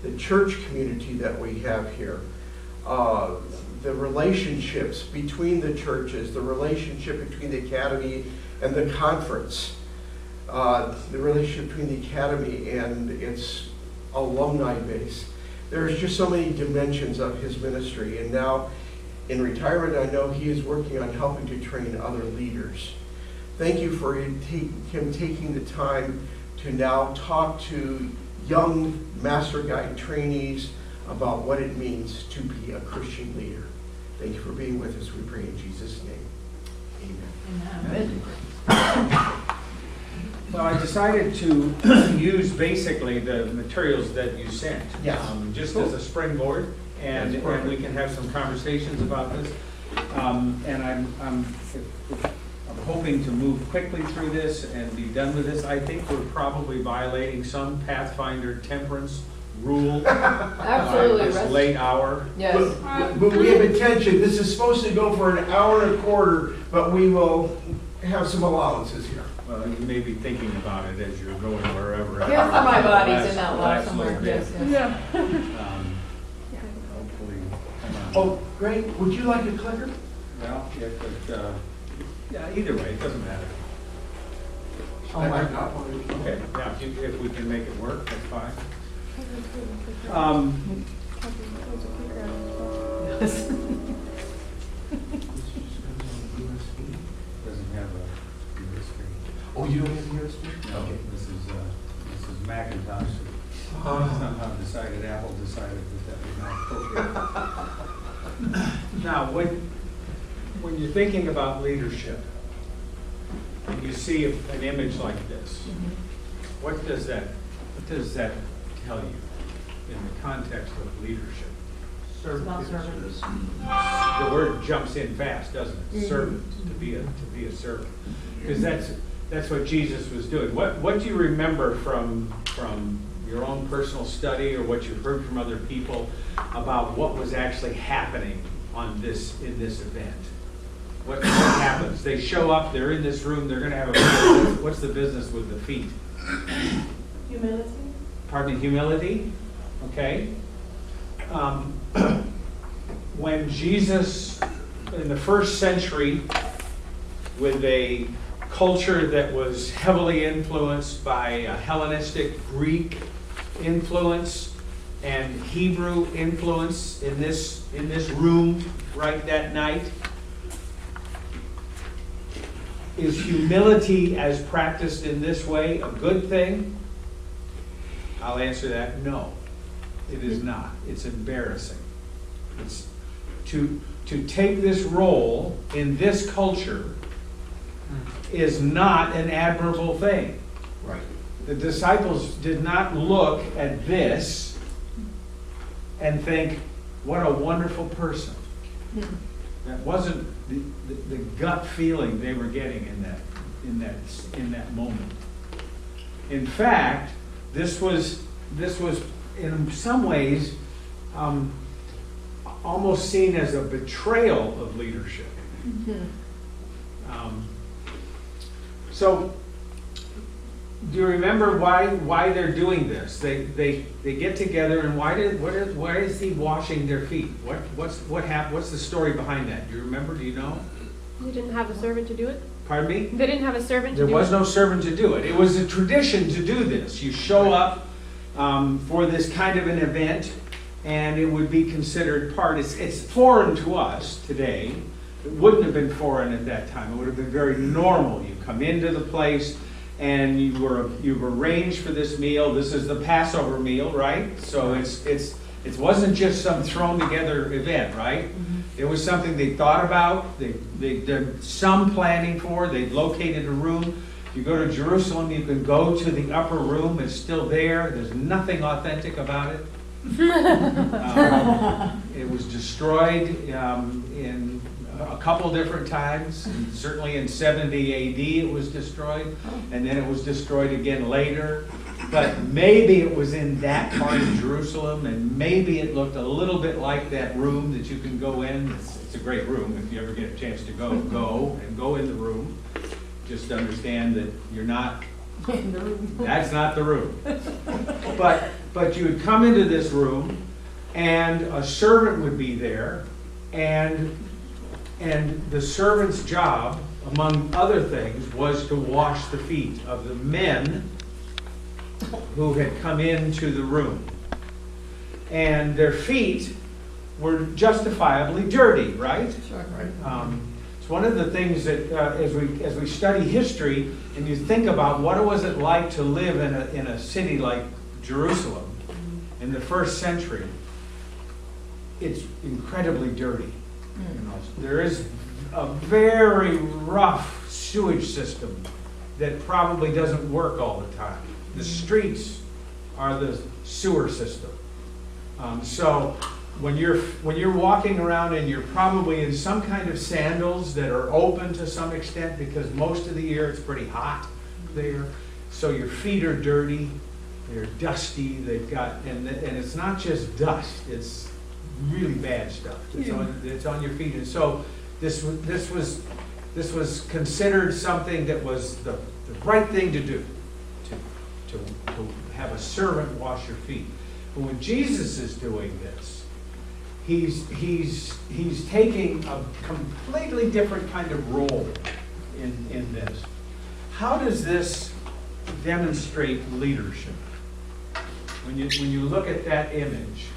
the church community that we have here, the relationships between the churches, the relationship between the academy and the conference, the relationship between the academy and its alumni base. There's just so many dimensions of his ministry, and now in retirement I know he is working on helping to train other leaders. Thank you for him taking the time to now talk to young Master Guide trainees about what it means to be a Christian leader. Thank you for being with us. We pray in Jesus' name. Amen. Well, I decided to use basically the materials that you sent, yes. Just as a springboard, and we can have some conversations about this. And I'm hoping to move quickly through this and be done with this. I think we're probably violating some Pathfinder temperance rule. Absolutely. This late hour. Yes. But we have attention. This is supposed to go for an hour and a quarter, but we will have some allowances here. Well, you may be thinking about it as you're going wherever. Care for my body's in that lot last somewhere. little bit. Yes, yes. Hopefully, Oh, great. Would you like a clicker? well, yeah, either way, it doesn't matter. Oh, my God. Okay, yeah, if we can make it work, that's fine. Yes. Doesn't have a USB. Oh, you don't have a USB? No, Okay. this is Macintosh. Somehow decided, Apple decided that was not appropriate. Now, when you're thinking about leadership, and you see an image like this, what does that tell you in the context of leadership? Not servants. The word jumps in fast, doesn't it? Servant, to be a servant, because that's what Jesus was doing. What do you remember from your own personal study or what you've heard from other people about what was actually happening in this event? What happens? They show up, they're in this room, they're going to have a meal. What's the business with the feet? Humility. Pardon me, humility? Okay. When Jesus, in the first century, with a culture that was heavily influenced by a Hellenistic Greek influence and Hebrew influence in this room right that night, is humility as practiced in this way a good thing? I'll answer that, no. It is not. It's embarrassing. It's to take this role in this culture is not an admirable thing. Right. The disciples did not look at this and think, what a wonderful person. That wasn't the gut feeling they were getting in that moment. In fact, this was in some ways almost seen as a betrayal of leadership. So, do you remember why they're doing this? They get together, and why is he washing their feet? What's the story behind that? Do you remember? Do you know? You didn't have a servant to do it? Pardon me? They didn't have a servant to There do was it? no servant to do it. It was a tradition to do this. You show up for this kind of an event, and it would be considered part. It's foreign to us today. It wouldn't have been foreign at that time. It would have been very normal. You come into the place, and you've arranged for this meal. This is the Passover meal, right? So it wasn't just some thrown together event, right? It was something they thought about. They did some planning for. They located a room. If you go to Jerusalem, you can go to the upper room. It's still there. There's nothing authentic about it. It was destroyed in a couple different times. Certainly in 70 AD it was destroyed, and then it was destroyed again later. But maybe it was in that part of Jerusalem, and maybe it looked a little bit like that room that you can go in. It's a great room. If you ever get a chance to go in the room. Just understand that you're not, that's not the room. But But you would come into this room, and a servant would be there, and the servant's job, among other things, was to wash the feet of the men who had come into the room. And their feet were justifiably dirty, right? Sure. It's one of the things that as we study history and you think about what was it like to live in a city like Jerusalem in the first century, it's incredibly dirty. You know, there is a very rough sewage system that probably doesn't work all the time. The streets are the sewer system. So when you're walking around and you're probably in some kind of sandals that are open to some extent because most of the year it's pretty hot there. So your feet are dirty, they're dusty, and it's not just dust, it's really bad stuff. It's on your feet. And so this was considered something that was the right thing to do, to have a servant wash your feet. But when Jesus is doing this, he's taking a completely different kind of role in this. How does this demonstrate leadership? When you look at that image,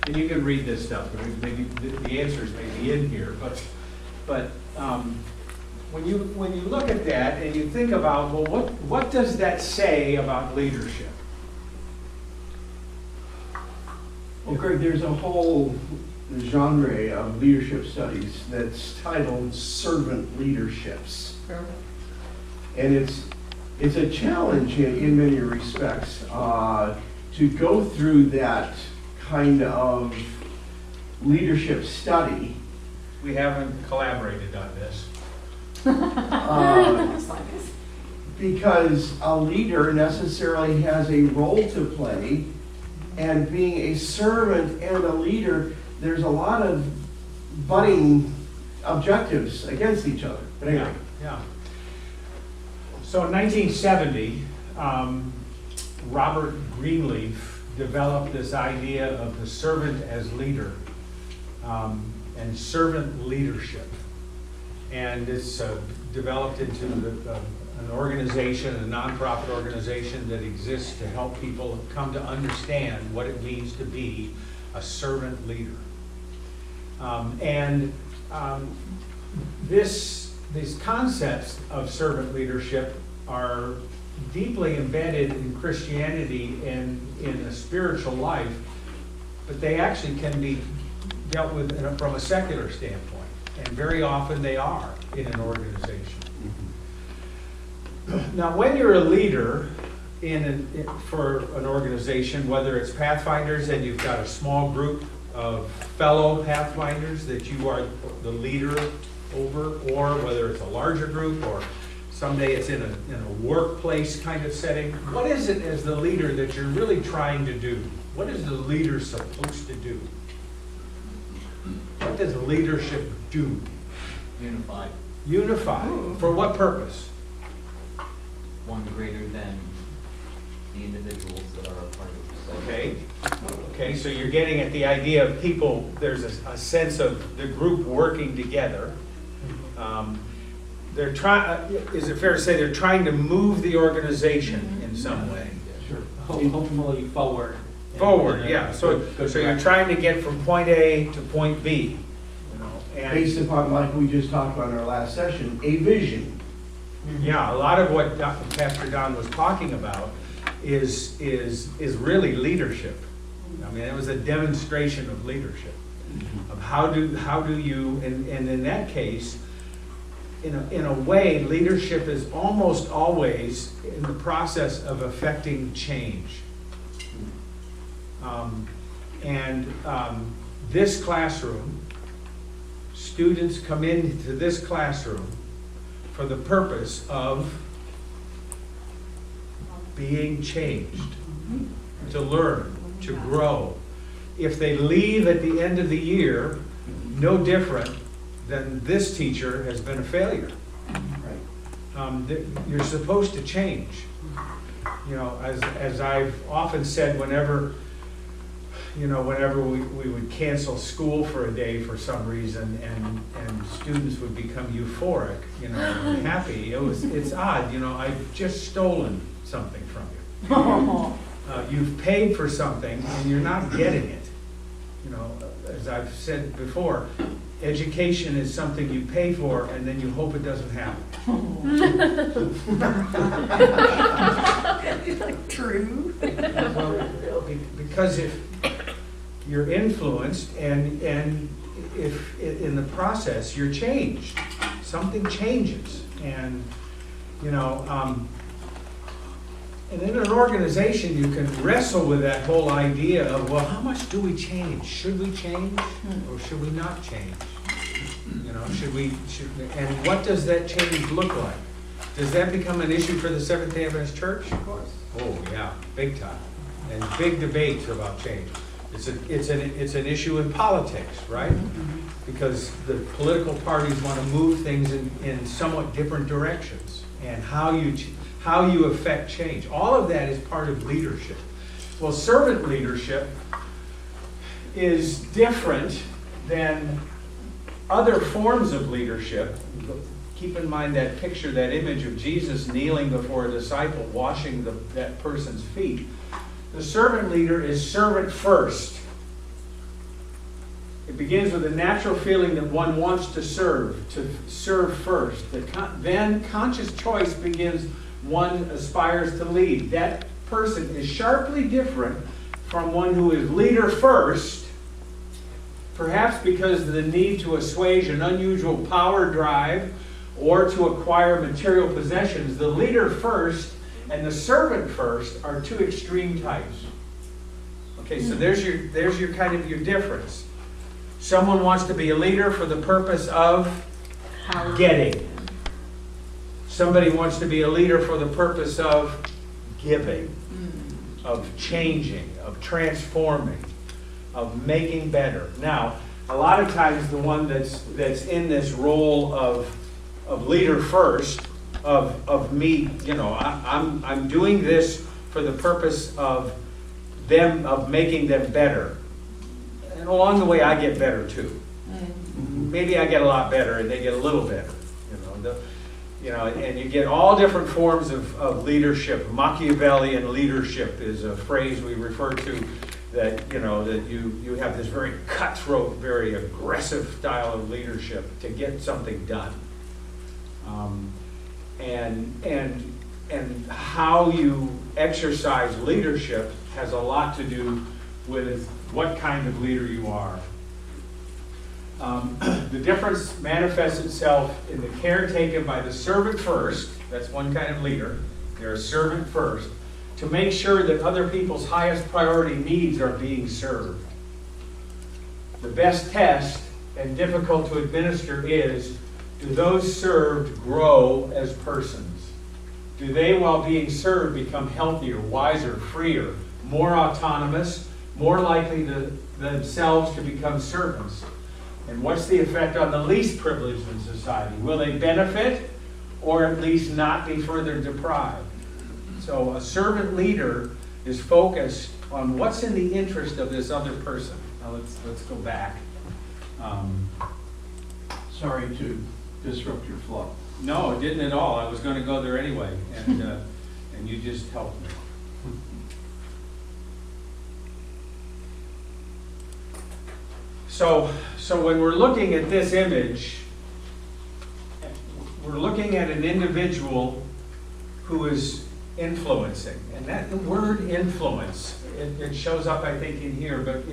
and you can read this stuff, maybe the answers may be in here, but when you look at that and you think about, well, what does that say about leadership? Well, Greg, there's a whole genre of leadership studies that's titled servant leaderships. And it's a challenge in many respects to go through that kind of leadership study. We haven't collaborated on this. Because a leader necessarily has a role to play, and being a servant and a leader, there's a lot of butting objectives against each other. But anyway. Yeah. So in 1970, Robert Greenleaf developed this idea of the servant as leader and servant leadership. And it's developed into an organization, a nonprofit organization that exists to help people come to understand what it means to be a servant leader. These concepts of servant leadership are deeply embedded in Christianity and in a spiritual life, but they actually can be dealt with from a secular standpoint, and very often they are in an organization. Now, when you're a leader for an organization, whether it's Pathfinders and you've got a small group of fellow Pathfinders that you are the leader over, or whether it's a larger group, or someday it's in a workplace kind of setting, what is it as the leader that you're really trying to do? What is the leader supposed to do? What does leadership do? Unified. Unify. For what purpose? One greater than the individuals that are a part of the Okay. Okay, so you're getting at the idea of people, there's a sense of the group working together. They're is it fair to say they're trying to move the organization in some way? Sure. Hopefully forward. Forward, yeah. So you're trying to get from point A to point B. You know, and Based upon, like we just talked about in our last session, a vision. yeah, a lot of what Pastor Don was talking about is really leadership. I mean, it was a demonstration of leadership, of how do you, and in that case, in a way, leadership is almost always in the process of affecting change. This classroom, students come into this classroom for the purpose of being changed, to learn, to grow. If they leave at the end of the year, no different than this teacher has been a failure. You're supposed to change. You know, as I've often said, whenever we would cancel school for a day for some reason and students would become euphoric, you know, and happy, it's odd, you know, I've just stolen something from you. You've paid for something and you're not getting it. You know, as I've said before, education is something you pay for and then you hope it doesn't happen. True. Well, because if you're influenced and if in the process you're changed, something changes. And, you know, and in an organization you can wrestle with that whole idea of, well, how much do we change? Should we change or should we not change? You know, and what does that change look like? Does that become an issue for the Seventh-day Adventist Church? Of course. Oh, yeah, big time. And big debates about change. It's an issue in politics, right? Because the political parties want to move things in somewhat different directions. And how you affect change. All of that is part of leadership. Well, servant leadership is different than other forms of leadership. Keep in mind that picture, that image of Jesus kneeling before a disciple, washing that person's feet. The servant leader is servant first. It begins with a natural feeling that one wants to serve first. Then conscious choice begins, one aspires to lead. That person is sharply different from one who is leader first, perhaps because of the need to assuage an unusual power drive or to acquire material possessions. The leader first and the servant first are two extreme types. Okay, so there's your kind of your difference. Someone wants to be a leader for the purpose of getting. Somebody wants to be a leader for the purpose of giving, of changing, of transforming, of making better. Now, a lot of times the one that's in this role of leader first, of me, you know, I'm doing this for the purpose of making them better. And along the way, I get better too. Maybe I get a lot better, and they get a little better. And you get all different forms of leadership. Machiavellian leadership is a phrase we refer to. That you have this very cutthroat, very aggressive style of leadership to get something done. And how you exercise leadership has a lot to do with what kind of leader you are. The difference manifests itself in the care taken by the servant first. That's one kind of leader. They're a servant first, to make sure that other people's highest priority needs are being served. The best test, and difficult to administer, is, do those served grow as persons? Do they, while being served, become healthier, wiser, freer, more autonomous, more likely themselves to become servants? And what's the effect on the least privileged in society? Will they benefit, or at least not be further deprived? So a servant leader is focused on what's in the interest of this other person. Now let's go back. Sorry to disrupt your flow. No, it didn't at all. I was going to go there anyway, and you just helped me. So when we're looking at this image, we're looking at an individual who is influencing. And that word influence, it shows up, I think, in here, but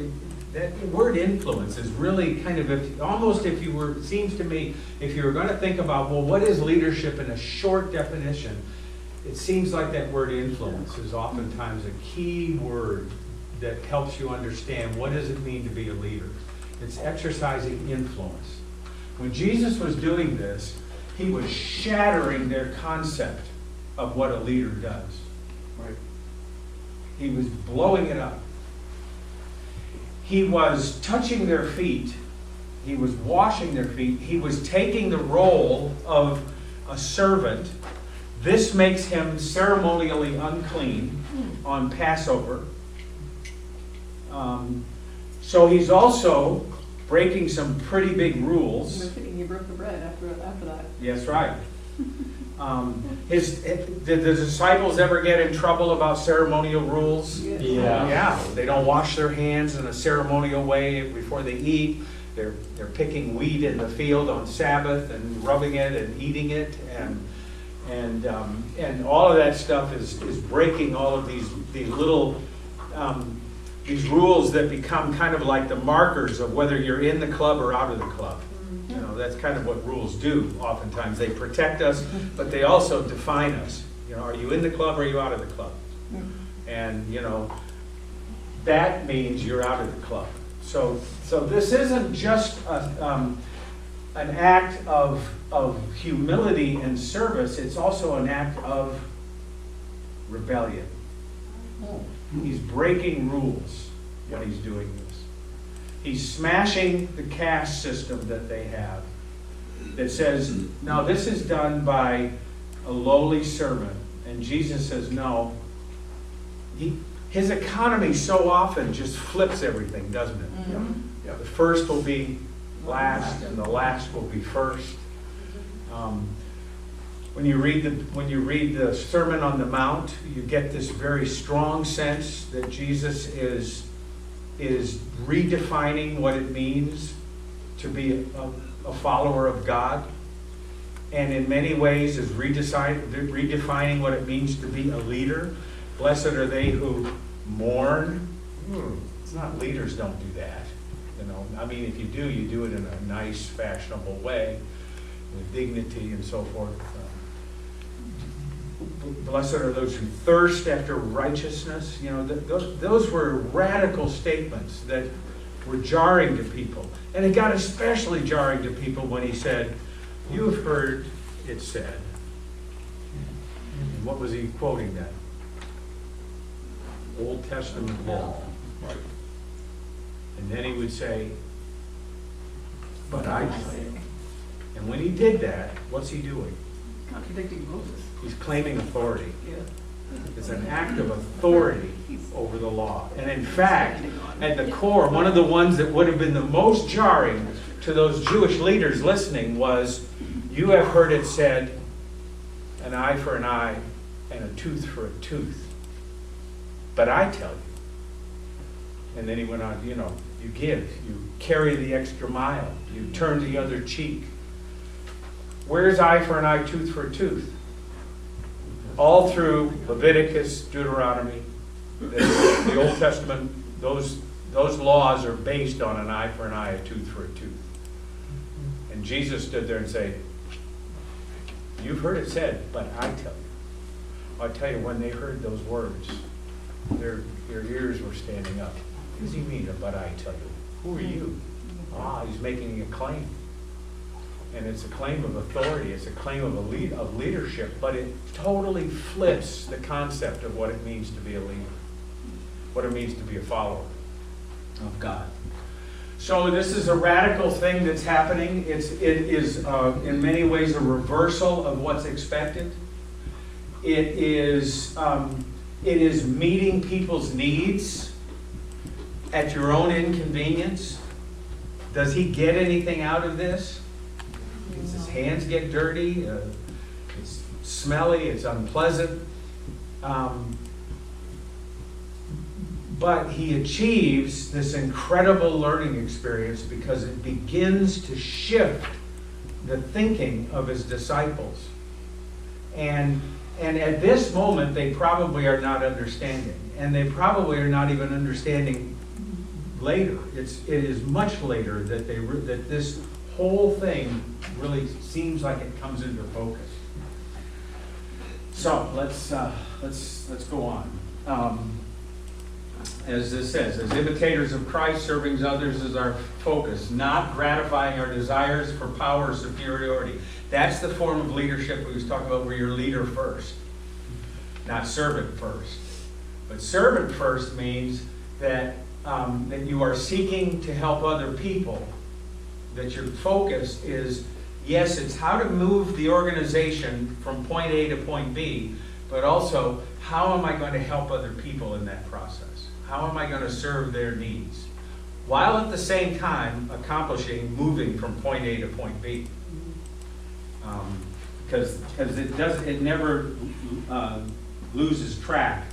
that word influence is really kind of, it seems to me, if you were going to think about, well, what is leadership in a short definition, it seems like that word influence is oftentimes a key word that helps you understand what does it mean to be a leader. It's exercising influence. When Jesus was doing this, he was shattering their concept of what a leader does. Right? He was blowing it up. He was touching their feet. He was washing their feet. He was taking the role of a servant, This makes him ceremonially unclean on Passover. So he's also breaking some pretty big rules. No kidding, he broke the bread after that. That's right. Did the disciples ever get in trouble about ceremonial rules? Yeah, they don't wash their hands in a ceremonial way before they eat. They're picking wheat in the field on Sabbath and rubbing it and eating it, and all of that stuff is breaking all of these little these rules that become kind of like the markers of whether you're in the club or out of the club. You know, that's kind of what rules do. Oftentimes they protect us, but they also define us. You know, are you in the club or are you out of the club? And you know, that means you're out of the club. So this isn't just an act of humility and service. It's also an act of rebellion. He's breaking rules when he's doing this. He's smashing the caste system that they have that says, no, this is done by a lowly servant. And Jesus says, no. His economy so often just flips everything, doesn't it? Yeah. The first will be last, and the last will be first. When you read the Sermon on the Mount, you get this very strong sense that Jesus is redefining what it means to be a follower of God, and in many ways is redefining what it means to be a leader. Blessed are they who mourn. It's not leaders don't do that. You know, I mean, if you do it in a nice, fashionable way, with dignity and so forth. Blessed are those who thirst after righteousness. You know, those were radical statements that were jarring to people. And it got especially jarring to people when he said, "You have heard it said." And what was he quoting then? Old Testament law. Right. And then he would say, "But I say." And when he did that, what's he doing? Contradicting Moses. He's claiming authority. Yeah. It's an act of authority over the law. And in fact, at the core, one of the ones that would have been the most jarring to those Jewish leaders listening was, "You have heard it said, an eye for an eye and a tooth for a tooth. But I tell you." And then he went on, you know, you give, you carry the extra mile, you turn the other cheek. Where's eye for an eye, tooth for a tooth? All through Leviticus, Deuteronomy, the Old Testament, those laws are based on an eye for an eye, a tooth for a tooth. And Jesus stood there and said, "You've heard it said, but I tell you." I tell you, when they heard those words, their ears were standing up. What does he mean, but I tell you? Who are you? He's making a claim. And it's a claim of authority, it's a claim of leadership, but it totally flips the concept of what it means to be a leader, what it means to be a follower of God. So this is a radical thing that's happening. It is in many ways a reversal of what's expected. It is meeting people's needs at your own inconvenience. Does he get anything out of this? Does his hands get dirty? It's smelly, it's unpleasant. But he achieves this incredible learning experience because it begins to shift the thinking of his disciples. And at this moment, they probably are not understanding. And they probably are not even understanding later. It is much later that that this whole thing really seems like it comes into focus. So let's go on. As this says, as imitators of Christ, serving others is our focus, not gratifying our desires for power or superiority. That's the form of leadership we was talking about, where you're leader first, not servant first. But servant first means that you are seeking to help other people, that your focus is Yes, it's how to move the organization from point A to point B, but also how am I going to help other people in that process? How am I going to serve their needs? While at the same time accomplishing moving from point A to point B. Because it never loses track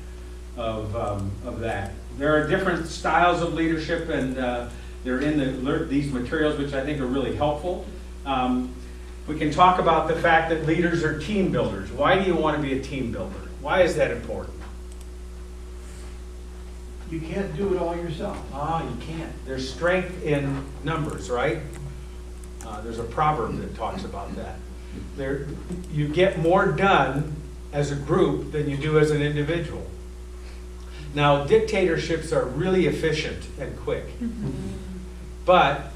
of that. There are different styles of leadership, and they're in these materials, which I think are really helpful. We can talk about the fact that leaders are team builders. Why do you want to be a team builder? Why is that important? You can't do it all yourself. You can't. There's strength in numbers, right? There's a proverb that talks about that. You get more done as a group than you do as an individual. Now, dictatorships are really efficient and quick, but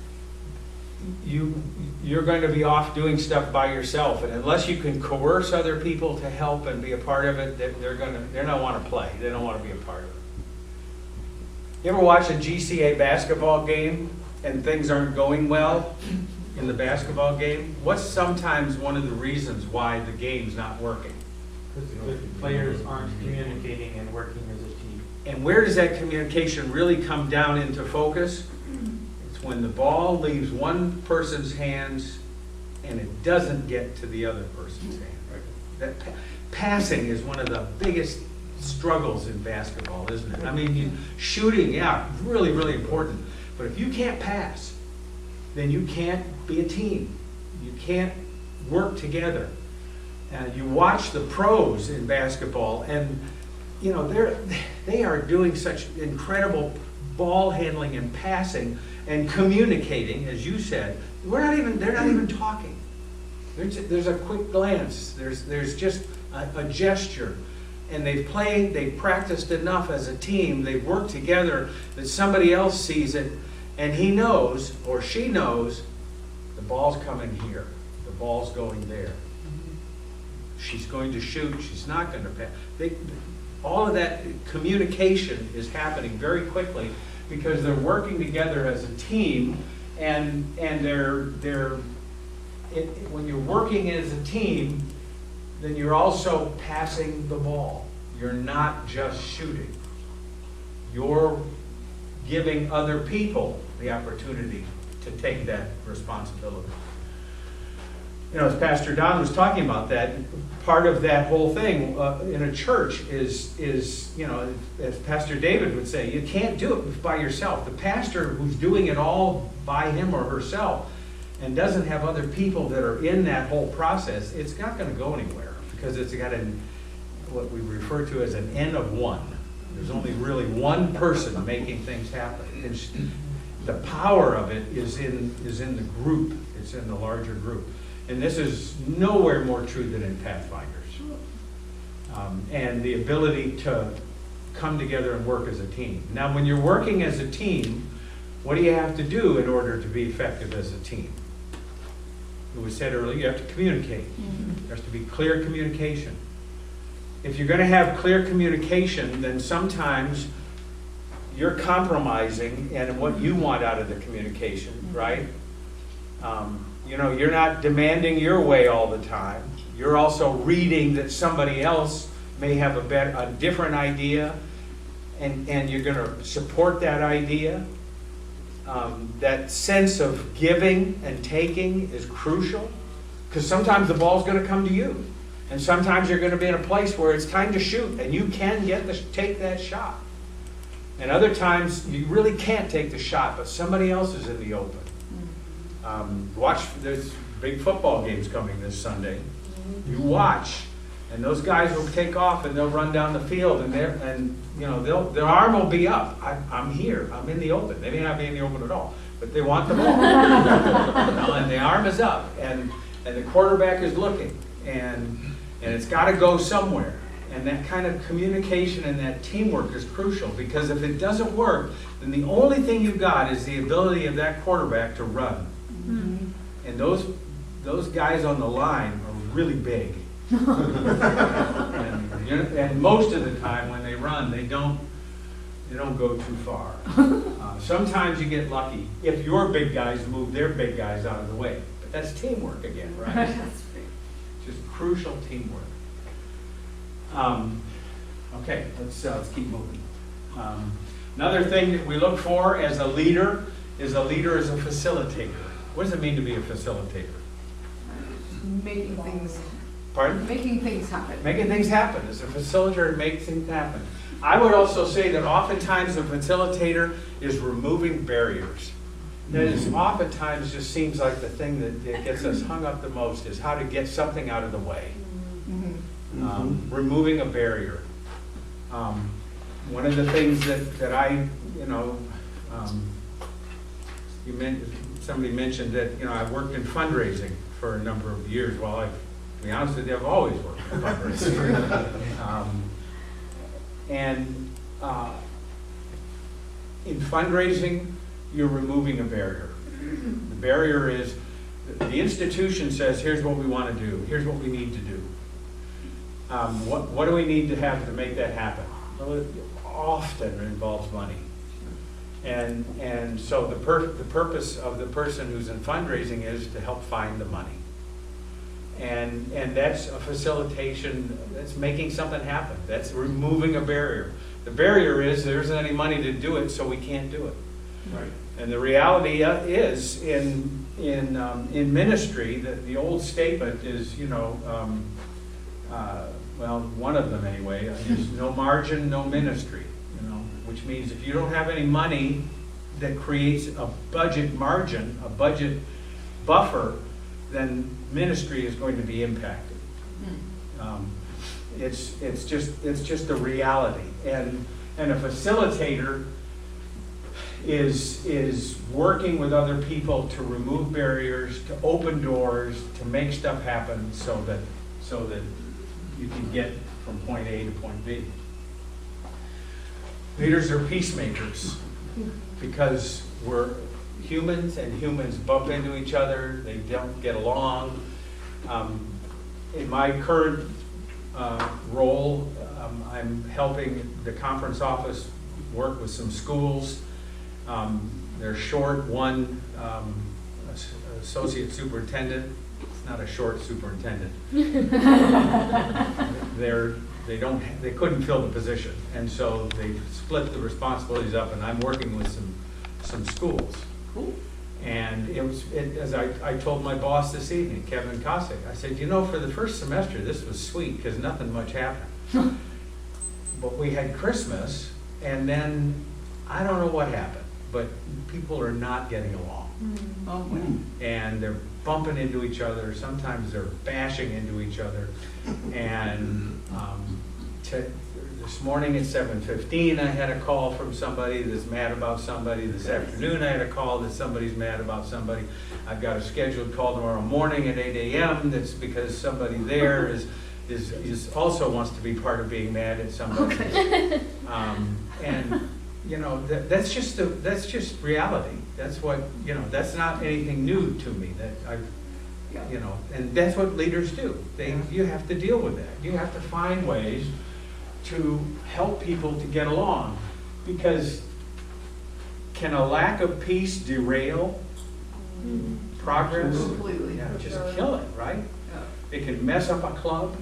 you're going to be off doing stuff by yourself, and unless you can coerce other people to help and be a part of it, they're not want to play. They don't want to be a part of it. You ever watch a GCA basketball game and things aren't going well in the basketball game? What's sometimes one of the reasons why the game's not working? Because the players aren't communicating and working as a team. And where does that communication really come down into focus? It's when the ball leaves one person's hands and it doesn't get to the other person's hand. That passing is one of the biggest struggles in basketball, isn't it? I mean, shooting, yeah, really, really important. But if you can't pass, then you can't be a team. You can't work together. You watch the pros in basketball, and you know they are doing such incredible ball handling and passing and communicating, as you said. They're not even talking. There's a quick glance. There's just a gesture, and they've practiced enough as a team. They've worked together that somebody else sees it, and he knows or she knows the ball's coming here. The ball's going there. She's going to shoot. She's not going to pass. All of that communication is happening very quickly because they're working together as a team, and when you're working as a team, then you're also passing the ball. You're not just shooting. You're giving other people the opportunity to take that responsibility. You know, as Pastor Don was talking about that, part of that whole thing in a church is, you know, as Pastor David would say, you can't do it by yourself. The pastor who's doing it all by him or herself and doesn't have other people that are in that whole process, it's not going to go anywhere because it's got what we refer to as an N of one. There's only really one person making things happen. The power of it is in the group. It's in the larger group. And this is nowhere more true than in Pathfinders. And the ability to come together and work as a team. Now, when you're working as a team, what do you have to do in order to be effective as a team? It was said earlier, you have to communicate. There has to be clear communication. If you're going to have clear communication, then sometimes you're compromising in what you want out of the communication, right? You know, you're not demanding your way all the time. You're also reading that somebody else may have a different idea, and you're going to support that idea. That sense of giving and taking is crucial, because sometimes the ball's going to come to you, and sometimes you're going to be in a place where it's time to shoot, and you can take that shot. And other times you really can't take the shot, but somebody else is in the open. There's big football games coming this Sunday. You watch, and those guys will take off and they'll run down the field, and you know their arm will be up. I'm here. I'm in the open. They may not be in the open at all, but they want the ball. And the arm is up, and the quarterback is looking, and it's got to go somewhere. And that kind of communication and that teamwork is crucial, because if it doesn't work, then the only thing you've got is the ability of that quarterback to run. And those guys on the line are really big. and most of the time when they run, they don't go too far. Sometimes you get lucky if your big guys move their big guys out of the way. But That's teamwork again, right? Just crucial teamwork. Okay, let's keep moving. Another thing that we look for as a leader is a facilitator. What does it mean to be a facilitator? Making things, Pardon? making things happen. Making things happen. As a facilitator, makes things happen. I would also say that oftentimes a facilitator is removing barriers. That is oftentimes just seems like the thing that gets us hung up the most is how to get something out of the way. Removing a barrier. One of the things that I, somebody mentioned that, I've worked in fundraising for a number of years. Well, to be honest with you, I've always worked in fundraising. In fundraising, you're removing a barrier. The barrier is, the institution says, here's what we want to do, here's what we need to do. What do we need to have to make that happen? Well, it often involves money. And so the purpose of the person who's in fundraising is to help find the money. And that's a facilitation, that's making something happen. That's removing a barrier. The barrier is there isn't any money to do it, so we can't do it. Right. And the reality is in ministry, the old statement is, one of them anyway, is no margin, no ministry. Which means if you don't have any money that creates a budget margin, a budget buffer, then ministry is going to be impacted. It's just a reality, and a facilitator is working with other people to remove barriers, to open doors, to make stuff happen, so that you can get from point A to point B. Leaders are peacemakers because we're humans, and humans bump into each other. They don't get along. In my current role, I'm helping the conference office work with some schools. They're short one associate superintendent. It's not a short superintendent. They couldn't fill the position, and so they split the responsibilities up, and I'm working with some schools. Cool. And as I told my boss this evening, Kevin Cossack, I said, for the first semester, this was sweet because nothing much happened. But we had Christmas, and then I don't know what happened, but people are not getting along. Oh, And they're bumping into each other. Sometimes they're bashing into each other. And this morning at 7:15, I had a call from somebody that's mad about somebody. This afternoon, I had a call that somebody's mad about somebody. I've got a scheduled call tomorrow morning at 8 a.m. That's because somebody there is also wants to be part of being mad at somebody. Okay. That's just reality. That's what, that's not anything new to me. And that's what leaders do. You have to deal with that. You have to find ways to help people to get along, because can a lack of peace derail progress? Completely. Yeah, just kill it, right? Yeah. It can mess up a club.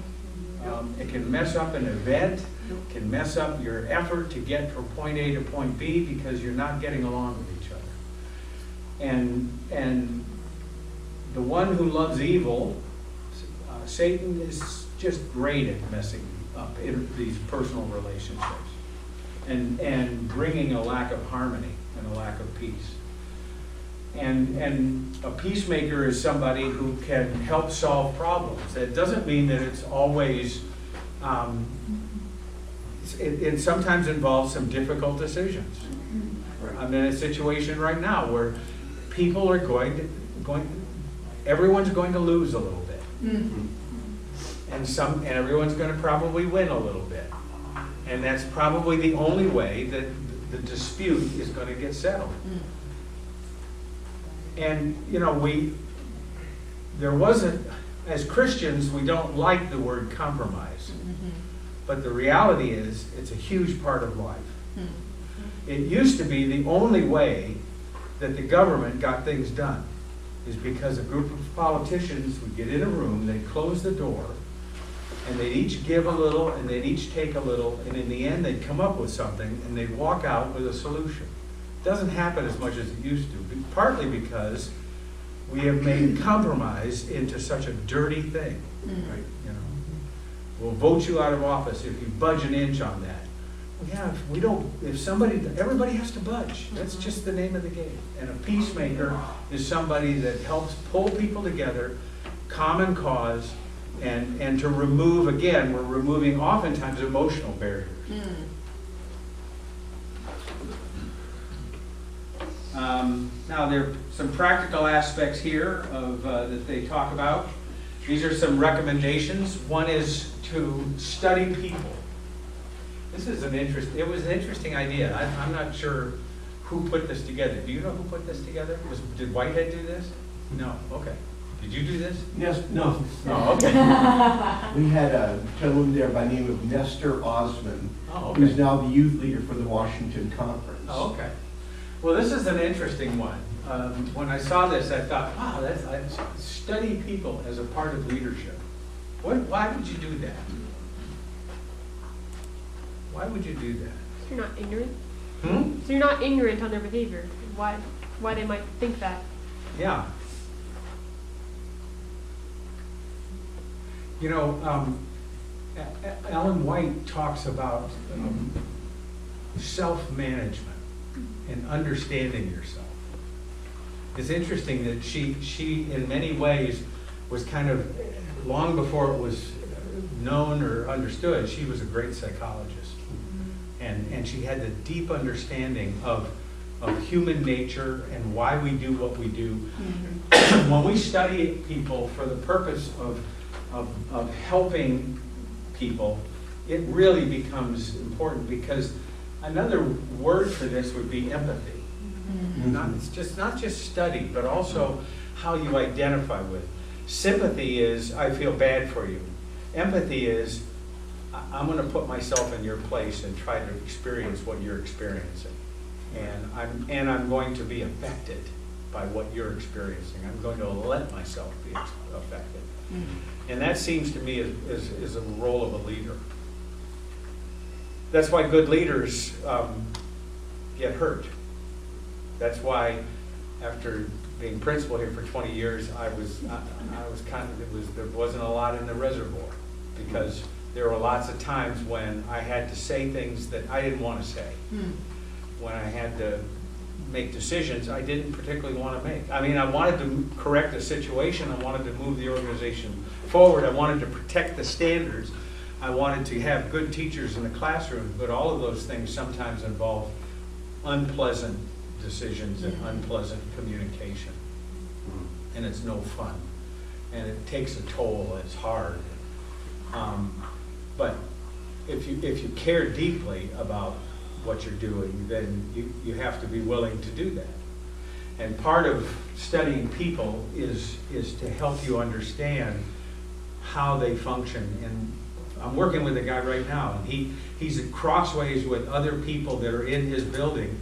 It can mess up an event. It can mess up your effort to get from point A to point B because you're not getting along with each other. And the one who loves evil, Satan, is just great at messing up in these personal relationships and bringing a lack of harmony and a lack of peace. And a peacemaker is somebody who can help solve problems. That doesn't mean that it's always, it sometimes involves some difficult decisions. I'm in a situation right now where people are everyone's going to lose a little bit. And everyone's going to probably win a little bit. And that's probably the only way that the dispute is going to get settled. And, as Christians, we don't like the word compromise. But the reality is, it's a huge part of life. It used to be the only way that the government got things done. is because a group of politicians would get in a room, they'd close the door, and they'd each give a little, and they'd each take a little, and in the end, they'd come up with something, and they'd walk out with a solution. It doesn't happen as much as it used to, partly because we have made compromise into such a dirty thing, right? You know, we'll vote you out of office if you budge an inch on that. Everybody has to budge. That's just the name of the game. And a peacemaker is somebody that helps pull people together, common cause, and to remove, again, we're removing oftentimes emotional barriers. Now, there are some practical aspects here of that they talk about. These are some recommendations. One is to study people. This is it was an interesting idea. I'm not sure who put this together. Do you know who put this together? Did Whitehead do this? No. Okay. Did you do this? Yes, no. Oh, okay. We had a gentleman there by the name of Nestor Osman, Oh, who's okay. now the youth leader for the Washington Conference. Oh, okay. Well, this is an interesting one. When I saw this, I thought, wow, I study people as a part of leadership. Why would you do that? Why would you do that? You're not ignorant. Hmm? So you're not ignorant on their behavior. Why they might think that. Yeah. You know, Ellen White talks about self-management and understanding yourself. It's interesting that she in many ways was kind of, long before it was known or understood, she was a great psychologist. And she had the deep understanding of human nature and why we do what we do. When we study people for the purpose of helping people, it really becomes important, because another word for this would be empathy. It's not just study, but also how you identify with. Sympathy is, I feel bad for you. Empathy is, I'm going to put myself in your place and try to experience what you're experiencing. And I'm going to be affected by what you're experiencing. I'm going to let myself be affected. And that seems to me is a role of a leader. That's why good leaders get hurt. That's why, after being principal here for 20 years, I was kind of, there wasn't a lot in the reservoir, because there were lots of times when I had to say things that I didn't want to say. When I had to make decisions I didn't particularly want to make. I mean, I wanted to correct the situation. I wanted to move the organization forward. I wanted to protect the standards. I wanted to have good teachers in the classroom, but all of those things sometimes involve unpleasant decisions and unpleasant communication. And it's no fun. And it takes a toll. It's hard. But if you care deeply about what you're doing, then you have to be willing to do that. And part of studying people is to help you understand how they function. And I'm working with a guy right now, and he's at crossways with other people that are in his building,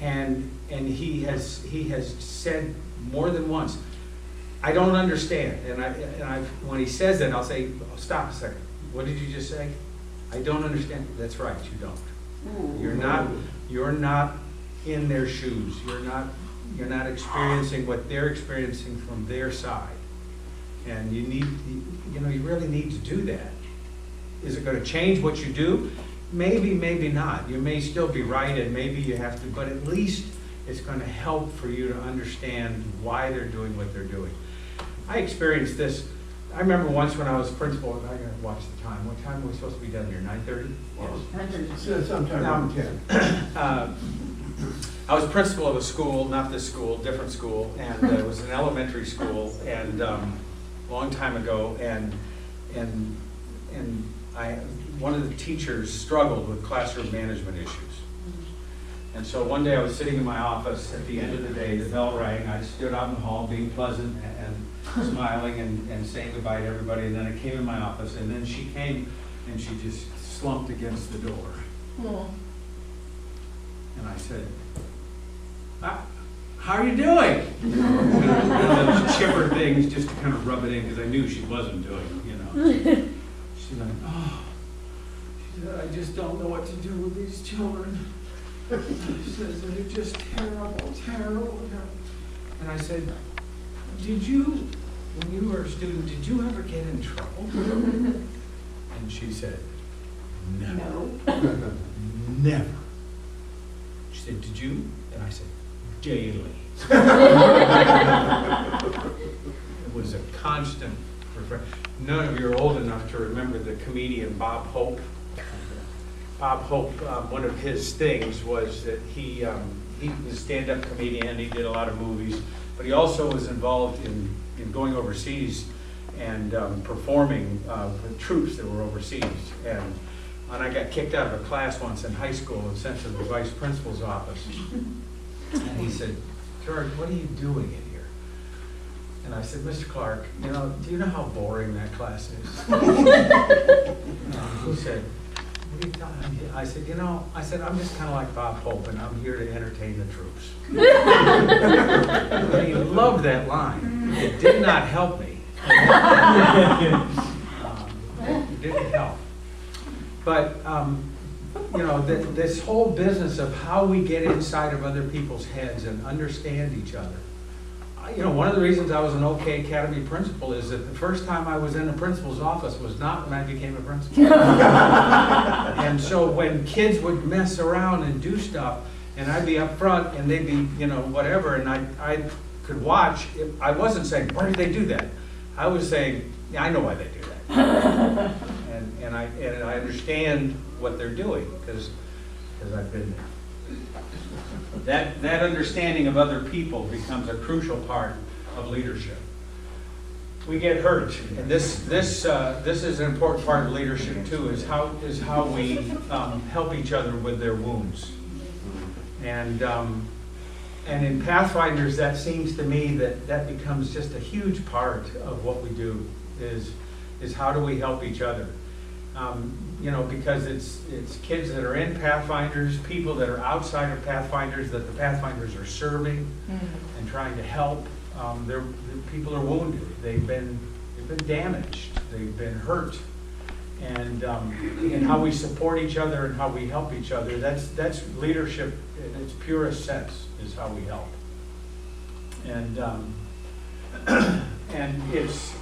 and he has said more than once, I don't understand. And when he says that, I'll say, oh, stop a second. What did you just say? I don't understand. That's right, you don't. You're not in their shoes. You're not experiencing what they're experiencing from their side. And you really need to do that. Is it going to change what you do? Maybe, maybe not. You may still be right, and maybe you have to, but at least it's going to help for you to understand why they're doing what they're doing. I experienced this. I remember once when I was principal, I gotta watch the time. What time are we supposed to be done here? 9:30? Yes. Sometime around 10. I was principal of a school, not this school, different school, and it was an elementary school, and a long time ago, and one of the teachers struggled with classroom management issues. And so one day I was sitting in my office at the end of the day, the bell rang, I stood out in the hall being pleasant and smiling and saying goodbye to everybody, and then I came in my office, and then she came and she just slumped against the door. And I said, how are you doing? Those chipper things just to kind of rub it in, because I knew she wasn't doing, you know. She's like, oh, she said, I just don't know what to do with these children. She says, they're just terrible, terrible. And I said, did you, when you were a student, did you ever get in trouble? And she said, no. Never. She said, did you? And I said, daily. It was a constant refrain. None of you are old enough to remember the comedian Bob Hope. Bob Hope, one of his things was that he was a stand-up comedian. He did a lot of movies, but he also was involved in going overseas and performing with troops that were overseas. And I got kicked out of a class once in high school and sent to the vice principal's office. And he said, Gerard, what are you doing in here? And I said, Mr. Clark, do you know how boring that class is? He said, what are you talking about? I said, I'm just kind of like Bob Hope, and I'm here to entertain the troops. And he loved that line. It did not help me. It didn't help. But, this whole business of how we get inside of other people's heads and understand each other. One of the reasons I was an OK Academy principal is that the first time I was in a principal's office was not when I became a principal. And so when kids would mess around and do stuff, and I'd be up front and they'd be, whatever, and I could watch, I wasn't saying, why did they do that? I was saying, yeah, I know why they do that. And I understand what they're doing because I've been there. That understanding of other people becomes a crucial part of leadership. We get hurt, and this is an important part of leadership too. Is how we help each other with their wounds. And in Pathfinders, that seems to me that becomes just a huge part of what we do. Is how do we help each other? Because it's kids that are in Pathfinders, people that are outside of Pathfinders that the Pathfinders are serving and trying to help. People are wounded. They've been damaged. They've been hurt. And how we support each other and how we help each other. That's leadership in its purest sense. Is how we help. And it's.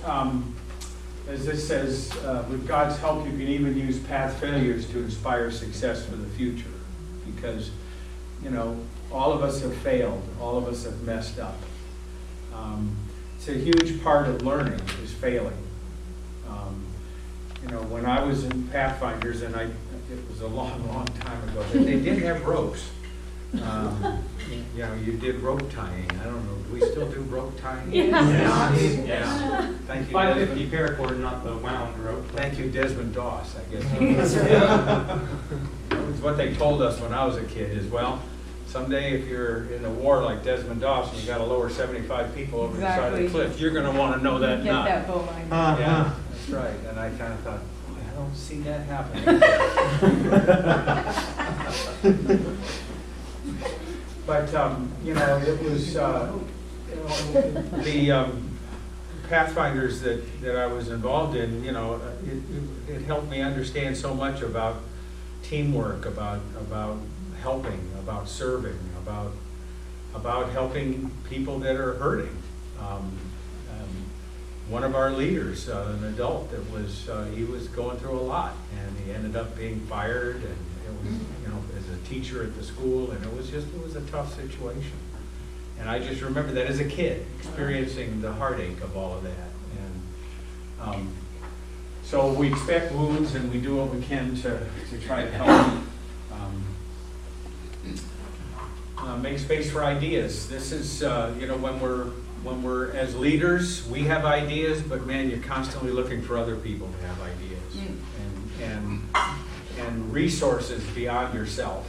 As this says, with God's help, you can even use path failures to inspire success for the future. Because, all of us have failed. All of us have messed up. It's a huge part of learning is failing. When I was in Pathfinders, and it was a long, long time ago, they did have ropes. You did rope tying. I don't know. Do we still do rope tying? Yeah. Thank you. 550 paracord, not the wound rope. Thank you, Desmond Doss, I guess. That was what they told us when I was a kid is, well, someday if you're in a war like Desmond Doss and you got to lower 75 people over the side of the cliff, you're going to want to know that Get nut. that bowline. Yeah, that's right. And I kind of thought, boy, I don't see that happening. But, it was, the Pathfinders that I was involved in, it helped me understand so much about teamwork, about helping, about serving, about helping people that are hurting. One of our leaders, an adult that he was going through a lot, and he ended up being fired, and it was, as a teacher at the school, and it was a tough situation. And I just remember that as a kid, experiencing the heartache of all of that. And so we expect wounds, and we do what we can to try to help. Make space for ideas. This is, when we're as leaders, we have ideas, but man, you're constantly looking for other people to have ideas and resources beyond yourself.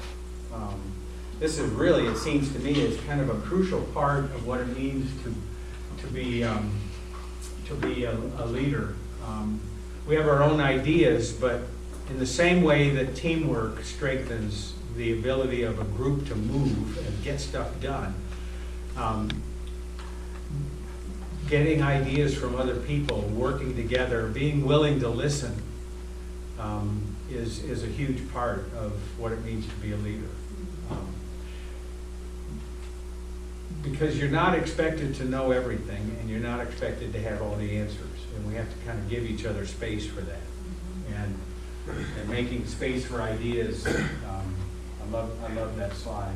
This is really, it seems to me, is kind of a crucial part of what it means to be a leader. We have our own ideas, but in the same way that teamwork strengthens the ability of a group to move and get stuff done, Getting ideas from other people, working together, being willing to listen is a huge part of what it means to be a leader. Because you're not expected to know everything, and you're not expected to have all the answers, and we have to kind of give each other space for that. And making space for ideas, I love that slide.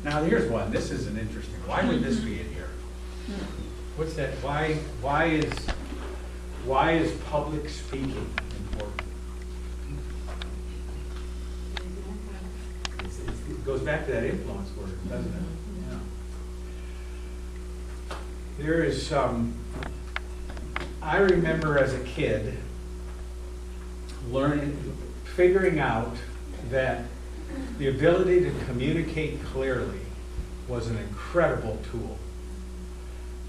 Now here's one, this is an interesting, why would this be in here? What's that, why is public speaking important? It goes back to that influence word, doesn't it? Yeah. There is I remember as a kid figuring out that the ability to communicate clearly was an incredible tool.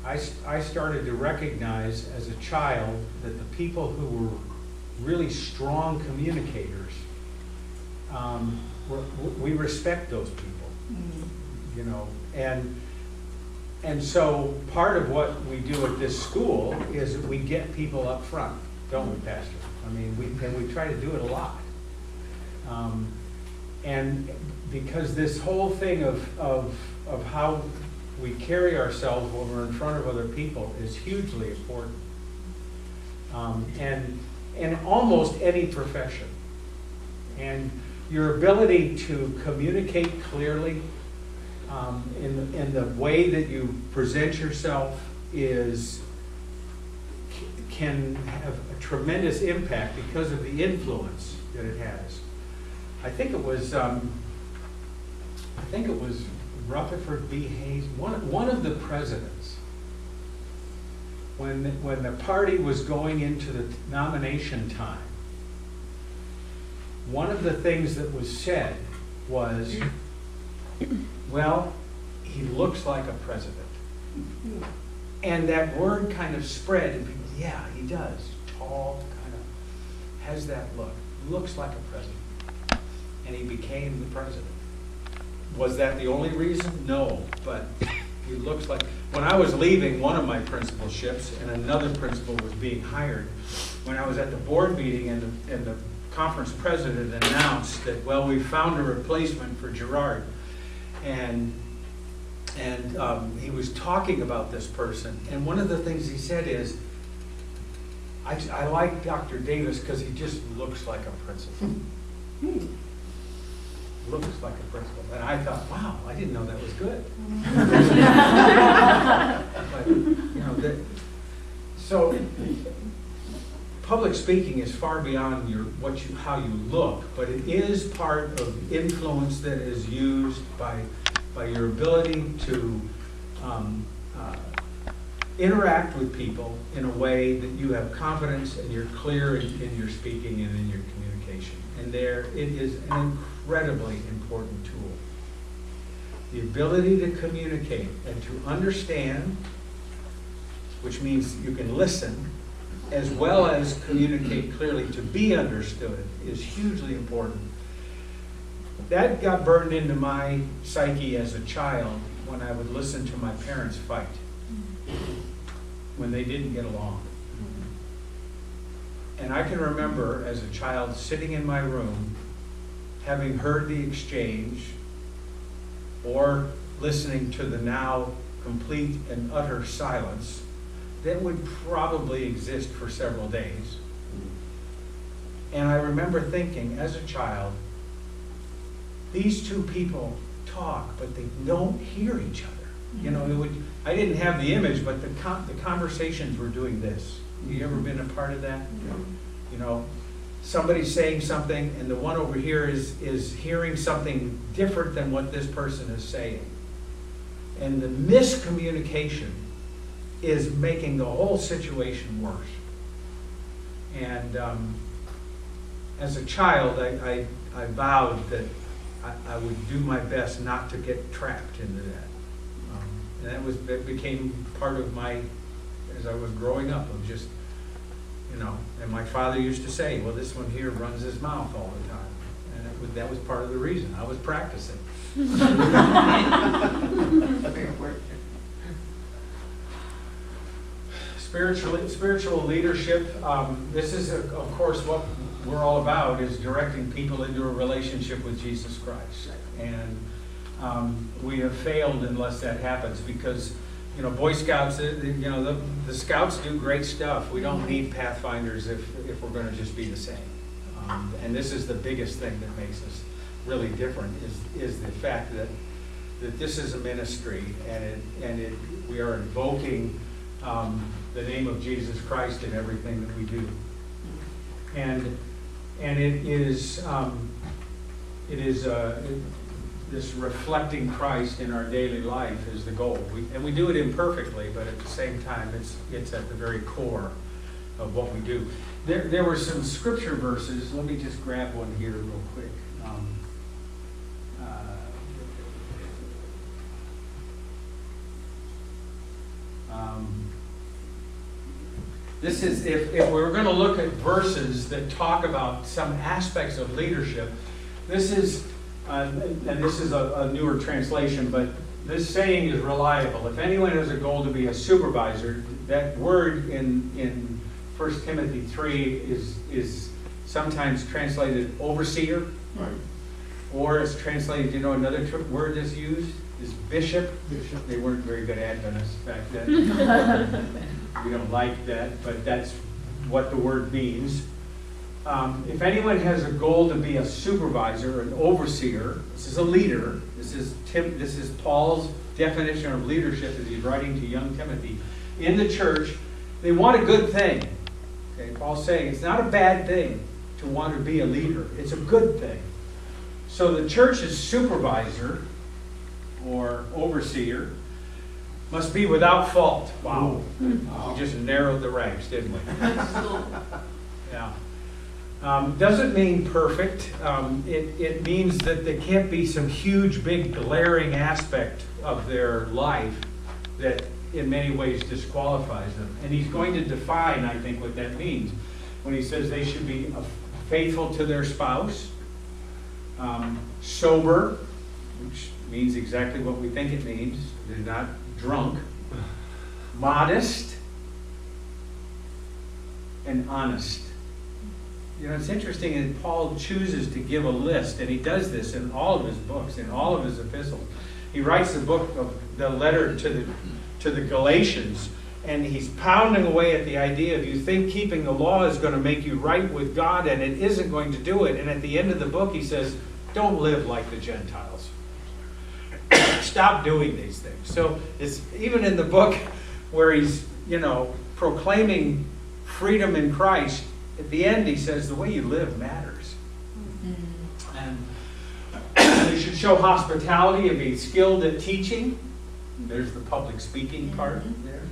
I started to recognize as a child that the people who were really strong communicators, we respect those people, you know, and so part of what we do at this school is we get people up front, don't we, Pastor? I mean, we try to do it a lot. And because this whole thing of how we carry ourselves when we're in front of other people is hugely important. And in almost any profession. And your ability to communicate clearly in the way that you present yourself can have a tremendous impact because of the influence that it has. I think it was Rutherford B. Hayes, one of the presidents, when the party was going into the nomination time, one of the things that was said was, well, he looks like a president. And that word kind of spread, and people, yeah, he does. Tall, kind of has that look. Looks like a president. And he became the president. Was that the only reason? No, but he looks like. When I was leaving one of my principalships and another principal was being hired, when I was at the board meeting and the conference president announced that, well, we found a replacement for Gerard, and he was talking about this person, and one of the things he said is, I like Dr. Davis because he just looks like a principal. Looks like a principal. And I thought, wow, I didn't know that was good. But, you know, so public speaking is far beyond how you look, but it is part of influence that is used by your ability to interact with people in a way that you have confidence and you're clear in your speaking and in your communication. And it is an incredibly important tool. The ability to communicate and to understand, which means you can listen, as well as communicate clearly to be understood, is hugely important. That got burned into my psyche as a child when I would listen to my parents fight, when they didn't get along. And I can remember as a child sitting in my room, having heard the exchange, or listening to the now complete and utter silence that would probably exist for several days. And I remember thinking as a child, these two people talk, but they don't hear each other. You know, I didn't have the image, but the conversations were doing this. You ever been a part of that? You know, somebody's saying something, and the one over here is hearing something different than what this person is saying. And the miscommunication is making the whole situation worse. And as a child, I vowed that I would do my best not to get trapped into that. And that became part of my, as I was growing up, of just, you know, and my father used to say, well, this one here runs his mouth all the time. And that was part of the reason. I was practicing. spiritual leadership, this is, of course, what we're all about, is directing people into a relationship with Jesus Christ. And we have failed unless that happens, because, Boy Scouts, the Scouts do great stuff. We don't need Pathfinders if we're going to just be the same. And this is the biggest thing that makes us really different, is the fact that this is a ministry, and we are invoking the name of Jesus Christ in everything that we do. And it is this reflecting Christ in our daily life is the goal. We do it imperfectly, but at the same time, it's at the very core of what we do. There were some scripture verses. Let me just grab one here real quick. This is, if we're going to look at verses that talk about some aspects of leadership, this is, and this is a newer translation, but this saying is reliable. If anyone has a goal to be a supervisor, that word in 1 Timothy 3 is sometimes translated overseer, Right. or it's translated, another word that's used is bishop. They weren't very good Adventists back then. We don't like that, but that's what the word means. If anyone has a goal to be a supervisor, an overseer, this is a leader. This is Paul's definition of leadership as he's writing to young Timothy. In the church, they want a good thing. Okay, Paul's saying it's not a bad thing to want to be a leader. It's a good thing. So the church's supervisor or overseer must be without fault. Wow. We just narrowed the ranks, didn't we? Yeah. Doesn't mean perfect. It means that there can't be some huge, big, glaring aspect of their life that in many ways disqualifies them. And he's going to define, I think, what that means when he says they should be faithful to their spouse, sober, which means exactly what we think it means. They're not drunk, modest, and honest. It's interesting that Paul chooses to give a list, and he does this in all of his books, in all of his epistles. He writes the letter to the Galatians, and he's pounding away at the idea of, you think keeping the law is going to make you right with God, and it isn't going to do it. And at the end of the book, he says, don't live like the Gentiles. Stop doing these things. So it's even in the book where he's, proclaiming freedom in Christ, at the end he says the way you live matters. And they should show hospitality and be skilled at teaching. There's the public speaking part there.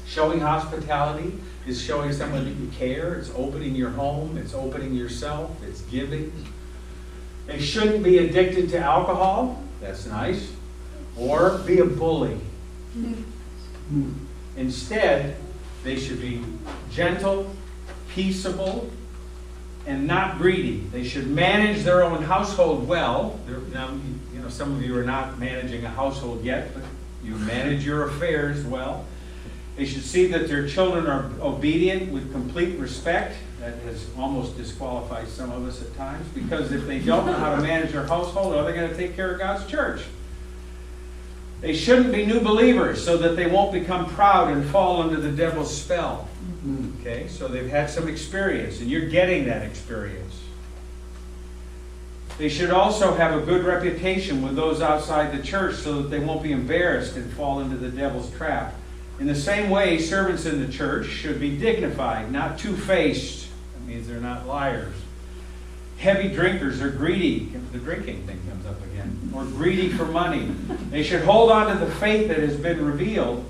Showing hospitality is showing someone that you care. It's opening your home. It's opening yourself. It's giving. They shouldn't be addicted to alcohol. That's nice. Or be a bully. Instead, they should be gentle, peaceable, and not greedy. They should manage their own household well. Now, some of you are not managing a household yet, but you manage your affairs well. They should see that their children are obedient with complete respect. That has almost disqualified some of us at times, because if they don't know how to manage their household, how are they going to take care of God's church? They shouldn't be new believers so that they won't become proud and fall under the devil's spell. Okay, so they've had some experience, and you're getting that experience. They should also have a good reputation with those outside the church so that they won't be embarrassed and fall into the devil's trap. In the same way, servants in the church should be dignified, not two-faced. That means they're not liars. Heavy drinkers are greedy. The drinking thing comes up again. Or greedy for money. They should hold on to the faith that has been revealed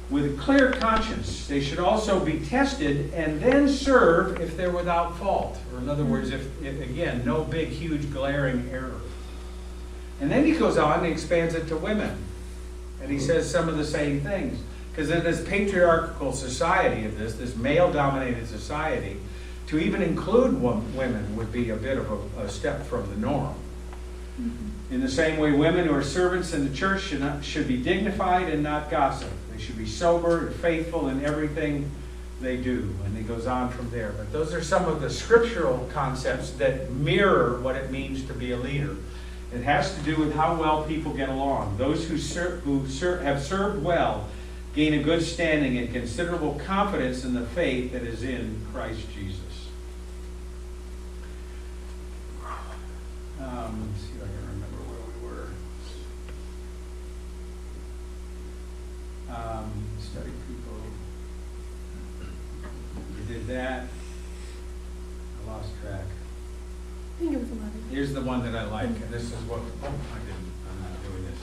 with a clear conscience. They should also be tested and then serve if they're without fault. Or in other words, if again, no big, huge, glaring error. And then he goes on and expands it to women. And he says some of the same things. Because in this patriarchal society of this male-dominated society, to even include women would be a bit of a step from the norm. In the same way, women who are servants in the church should be dignified and not gossip. They should be sober and faithful in everything they do. And it goes on from there. But those are some of the scriptural concepts that mirror what it means to be a leader. It has to do with how well people get along. Those who have served well gain a good standing and considerable confidence in the faith that is in Christ Jesus. Let's see if I can remember where we were. Study people. We did that. I lost track. I think it was 11. Here's the one that I like, and this is what, oh, I didn't, I'm not doing this.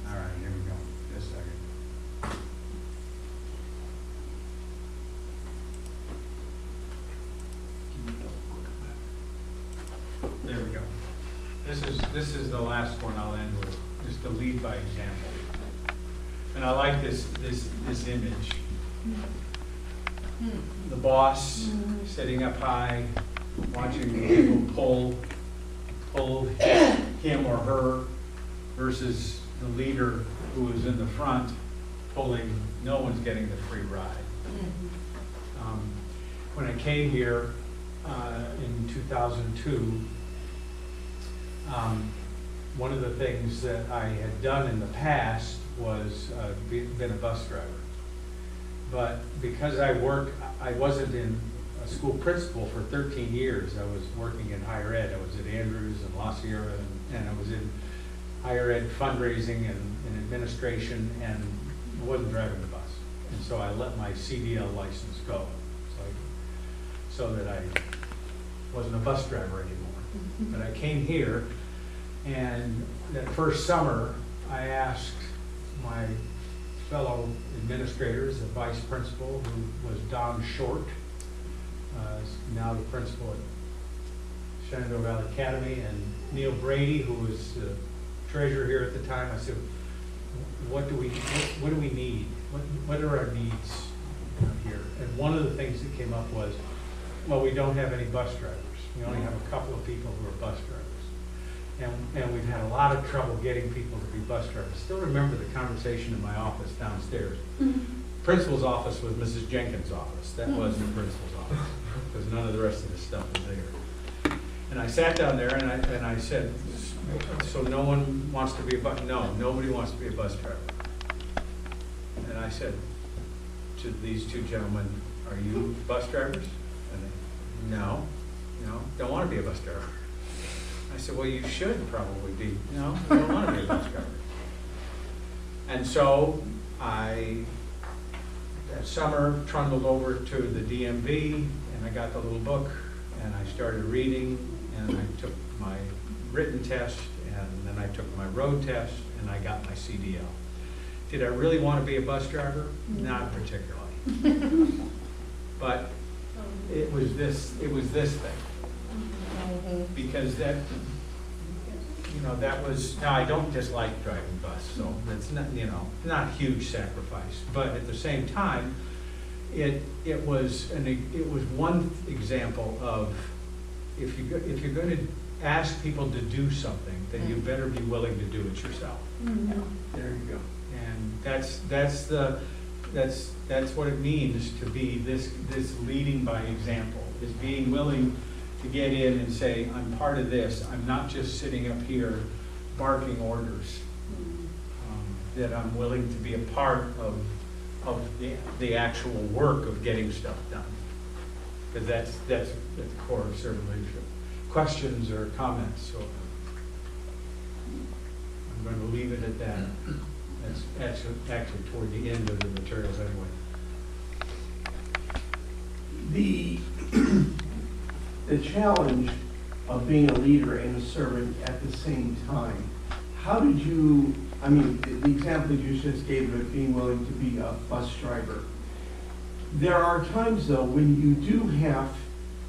All right, here we go, just a second. There we go. This is the last one I'll end with, just to lead by example. And I like this image. The boss sitting up high, watching people pull him or her, versus the leader who is in the front pulling, no one's getting the free ride. When I came here in 2002, one of the things that I had done in the past was been a bus driver. But because I wasn't in a school principal for 13 years. I was working in higher ed. I was at Andrews and La Sierra, and I was in higher ed fundraising and administration, and I wasn't driving the bus. And so I let my CDL license go, so that I wasn't a bus driver anymore. But I came here, and that first summer, I asked my fellow administrators, the vice principal, who was Don Short, now the principal at Shenandoah Valley Academy, and Neil Brady, who was the treasurer here at the time. I said, what do we need? What are our needs here? And one of the things that came up was, well, we don't have any bus drivers. We only have a couple of people who are bus drivers. And we've had a lot of trouble getting people to be bus drivers. I still remember the conversation in my office downstairs. Principal's office was Mrs. Jenkins' office. That was the principal's office, because none of the rest of the stuff was there. And I sat down there and I said, so no one wants to be a bus? No, nobody wants to be a bus driver. And I said to these two gentlemen, are you bus drivers? And they, no, don't want to be a bus driver. I said, well, you should probably be. No, I don't want to be a bus driver. And so I, that summer, trundled over to the DMV, and I got the little book, and I started reading, and I took my written test, and then I took my road test, and I got my CDL. Did I really want to be a bus driver? Not particularly. But it was this thing. Because that, that was, now I don't dislike driving bus, so it's not, not a huge sacrifice. But at the same time, it was one example of, if you're going to ask people to do something, then you better be willing to do it yourself. There you go. And that's what it means to be this leading by example, is being willing to get in and say, I'm part of this. I'm not just sitting up here barking orders. That I'm willing to be a part of the actual work of getting stuff done. Because that's the core of servant leadership. Questions or comments? So I'm going to leave it at that. That's actually toward the end of the materials anyway. The challenge of being a leader and a servant at the same time, how did you, the example you just gave of being willing to be a bus driver. There are times, though, when you do have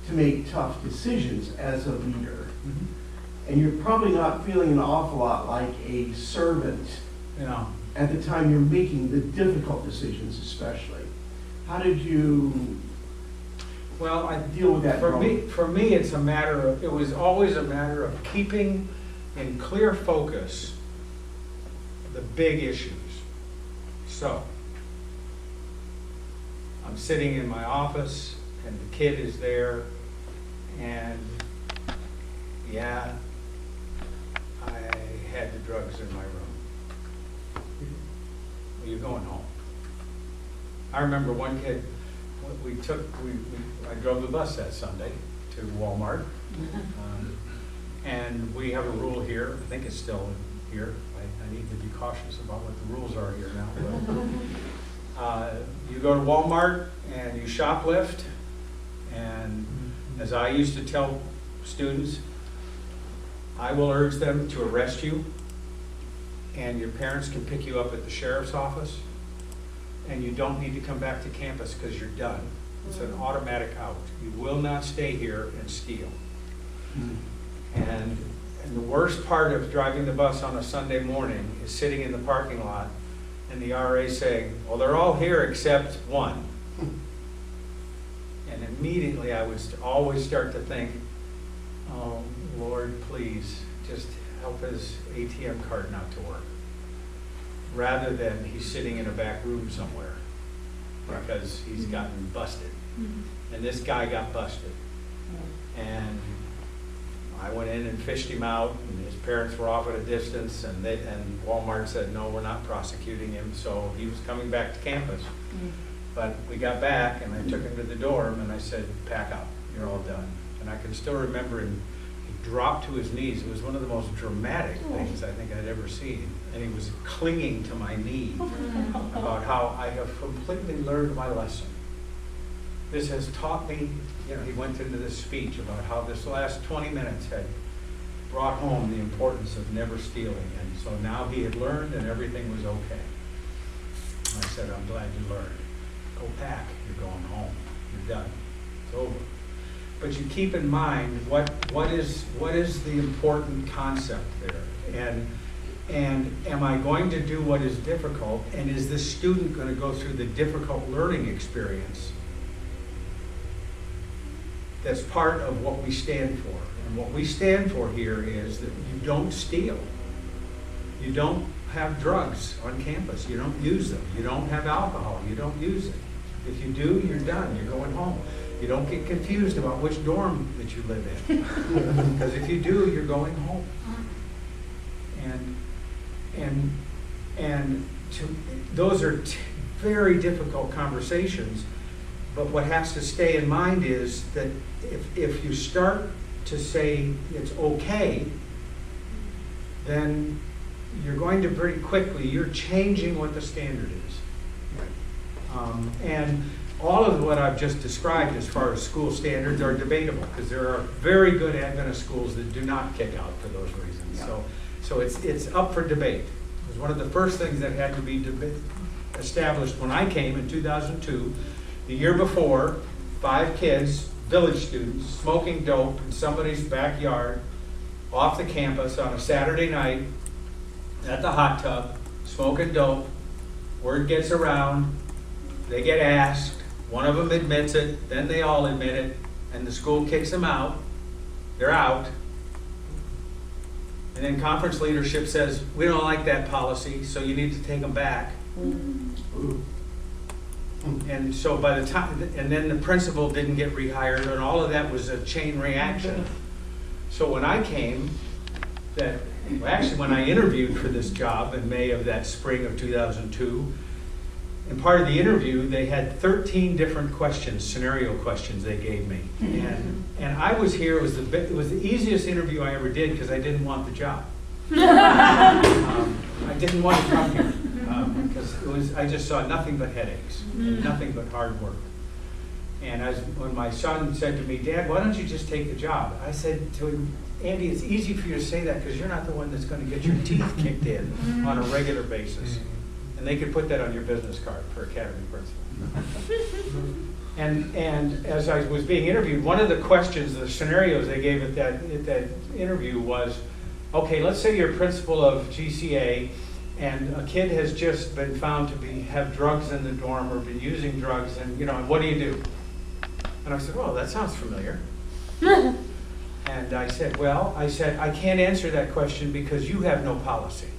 to make tough decisions as a leader, and you're probably not feeling an awful lot like a servant at the time you're making the difficult decisions, especially. How did you Well, I Deal with that For me, it's a matter of, it was always a matter of keeping in clear focus the big issues. So, I'm sitting in my office and the kid is there and yeah, I had the drugs in my room. Are you going home? I remember one kid, I drove the bus that Sunday to Walmart. And we have a rule here, I think it's still here, I need to be cautious about what the rules are here now. But, you go to Walmart and you shoplift, and as I used to tell students, I will urge them to arrest you, and your parents can pick you up at the sheriff's office, and you don't need to come back to campus because you're done. It's an automatic out. You will not stay here and steal. And the worst part of driving the bus on a Sunday morning is sitting in the parking lot and the RA saying, well, they're all here except one. And immediately I would always start to think, oh, Lord, please, just help his ATM card not to work. Rather than he's sitting in a back room somewhere because he's gotten busted. And this guy got busted. And I went in and fished him out, and his parents were off at a distance, and Walmart said, no, we're not prosecuting him, so he was coming back to campus. But we got back, and I took him to the dorm, and I said, pack up, you're all done. And I can still remember him, he dropped to his knees. It was one of the most dramatic things I think I'd ever seen. And he was clinging to my knee about how I have completely learned my lesson. This has taught me, he went into this speech about how this last 20 minutes had brought home the importance of never stealing. And so now he had learned and everything was okay. And I said, I'm glad you learned. Go pack, you're going home. You're done. It's over. But you keep in mind what is the important concept there. And am I going to do what is difficult? And is this student going to go through the difficult learning experience? That's part of what we stand for. And what we stand for here is that you don't steal. You don't have drugs on campus. You don't use them. You don't have alcohol. You don't use it. If you do, you're done. You're going home. You don't get confused about which dorm that you live in. Because if you do, you're going home. Those are very difficult conversations. But what has to stay in mind is that if you start to say it's okay, then you're going to very quickly, you're changing what the standard is. And all of what I've just described as far as school standards are debatable, because there are very good Adventist schools that do not kick out for those reasons. Yeah. So it's up for debate. It was one of the first things that had to be established when I came in 2002. The year before, 5 kids, village students, smoking dope in somebody's backyard off the campus on a Saturday night at the hot tub, smoking dope. Word gets around, they get asked, one of them admits it, then they all admit it, and the school kicks them out. They're out. And then conference leadership says, we don't like that policy, so you need to take them back. And so by the time, and then the principal didn't get rehired, and all of that was a chain reaction. So when I came, actually when I interviewed for this job in May of that spring of 2002, and part of the interview, they had 13 different questions, scenario questions they gave me. And I was here, it was the easiest interview I ever did because I didn't want the job. I didn't want to come here because I just saw nothing but headaches, and nothing but hard work. And when my son said to me, Dad, why don't you just take the job? I said to him, Andy, it's easy for you to say that because you're not the one that's going to get your teeth kicked in on a regular basis. And they could put that on your business card for academy principal. And as I was being interviewed, one of the questions, the scenarios they gave at that interview was, okay, let's say you're principal of GCA and a kid has just been found to have drugs in the dorm or been using drugs, and what do you do? And I said, well, that sounds familiar. And I said, I can't answer that question because you have no policy.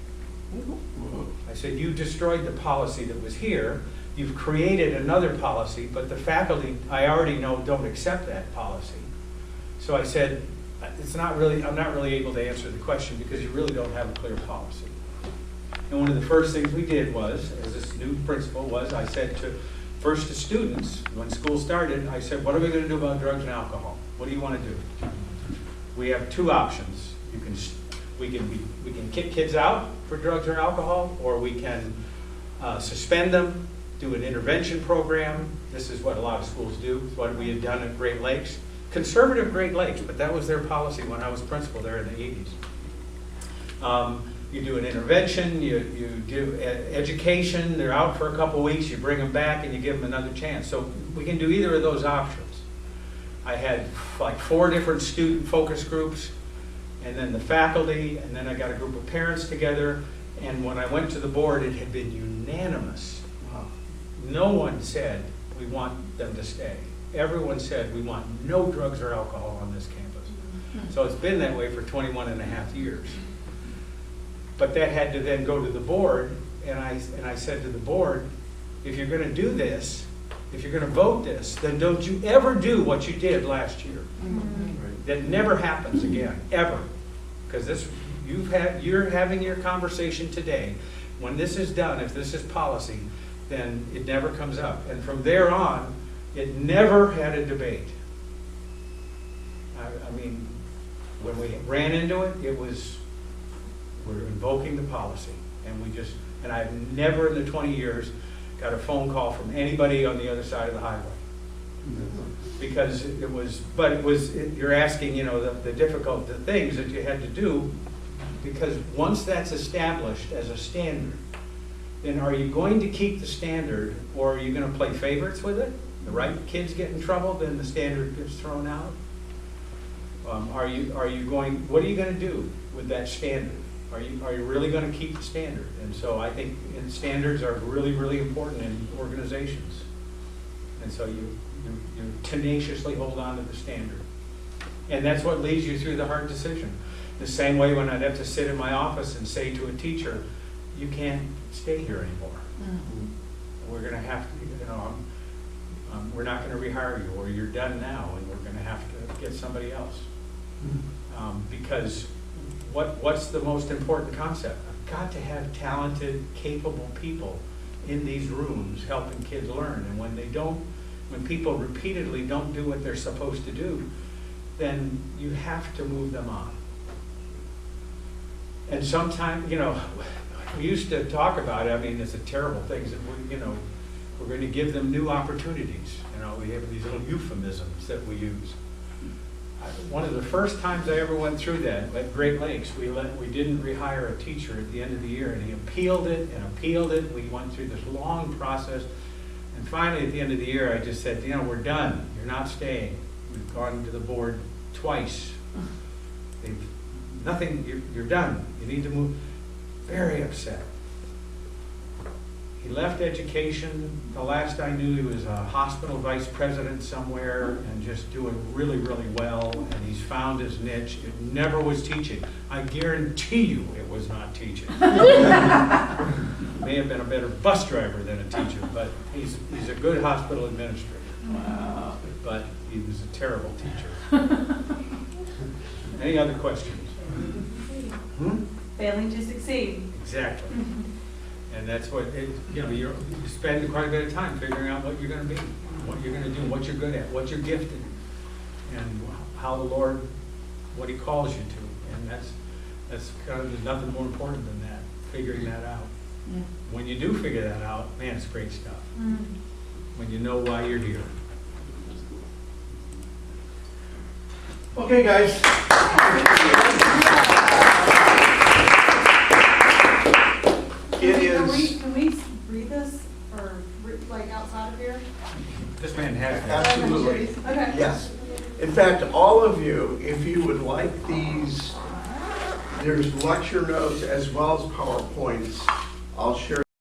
I said, you destroyed the policy that was here. You've created another policy, but the faculty, I already know, don't accept that policy. So I said, I'm not really able to answer the question because you really don't have a clear policy. And one of the first things we did was, as this new principal I said first to students, when school started, I said, what are we going to do about drugs and alcohol? What do you want to do? We have two options. We can kick kids out for drugs or alcohol, or we can suspend them, do an intervention program. This is what a lot of schools do. It's what we had done at Great Lakes. Conservative Great Lakes, but that was their policy when I was principal there in the 80s. You do an intervention, you do education, they're out for a couple weeks, you bring them back and you give them another chance. So we can do either of those options. I had like 4 different student focus groups, and then the faculty, and then I got a group of parents together, and when I went to the board, it had been unanimous. No one said, we want them to stay. Everyone said, we want no drugs or alcohol on this campus. So it's been that way for 21 and a half years. But that had to then go to the board, and I said to the board, if you're going to do this, if you're going to vote this, then don't you ever do what you did last year. That never happens again, ever. Because you're having your conversation today. When this is done, if this is policy, then it never comes up. And from there on, it never had a debate. I mean, when we ran into it, it was, we're invoking the policy. And I've never in the 20 years got a phone call from anybody on the other side of the highway. Because you're asking, the difficult things that you had to do, because once that's established as a standard, then are you going to keep the standard, or are you going to play favorites with it? The right kids get in trouble, then the standard gets thrown out. What are you going to do with that standard? Are you really going to keep the standard? And so I think standards are really, really important in organizations. And so you tenaciously hold on to the standard. And that's what leads you through the hard decision. The same way when I'd have to sit in my office and say to a teacher, you can't stay here anymore. We're going to have to, we're not going to rehire you, or you're done now, and we're going to have to get somebody else. Because what's the most important concept? I've got to have talented, capable people in these rooms helping kids learn. And when people repeatedly don't do what they're supposed to do, then you have to move them on. And sometimes, we used to talk about it. It's a terrible thing that we're going to give them new opportunities. We have these little euphemisms that we use. One of the first times I ever went through that at Great Lakes, we didn't rehire a teacher at the end of the year, and he appealed it and appealed it. We went through this long process, and finally at the end of the year, I just said, we're done. You're not staying. We've gone to the board twice. You're done. You need to move. Very upset. He left education. The last I knew, he was a hospital vice president somewhere and just doing really, really well. And he's found his niche. It never was teaching. I guarantee you it was not teaching. May have been a better bus driver than a teacher, but he's a good hospital administrator. Wow. But he was a terrible teacher. Any other questions? Failing to succeed. Exactly. And that's what, you spend quite a bit of time figuring out what you're going to be, what you're going to do, what you're good at, what you're gifted, and how the Lord, what He calls you to. And that's kind of, there's nothing more important than that, figuring that out. When you do figure that out, man, it's great stuff. When you know why you're here. Okay, guys. It is. Can we read this, or like outside of here? This man has that. Absolutely. Okay. Yes. In fact, all of you, if you would like these, there's lecture notes as well as PowerPoints. I'll share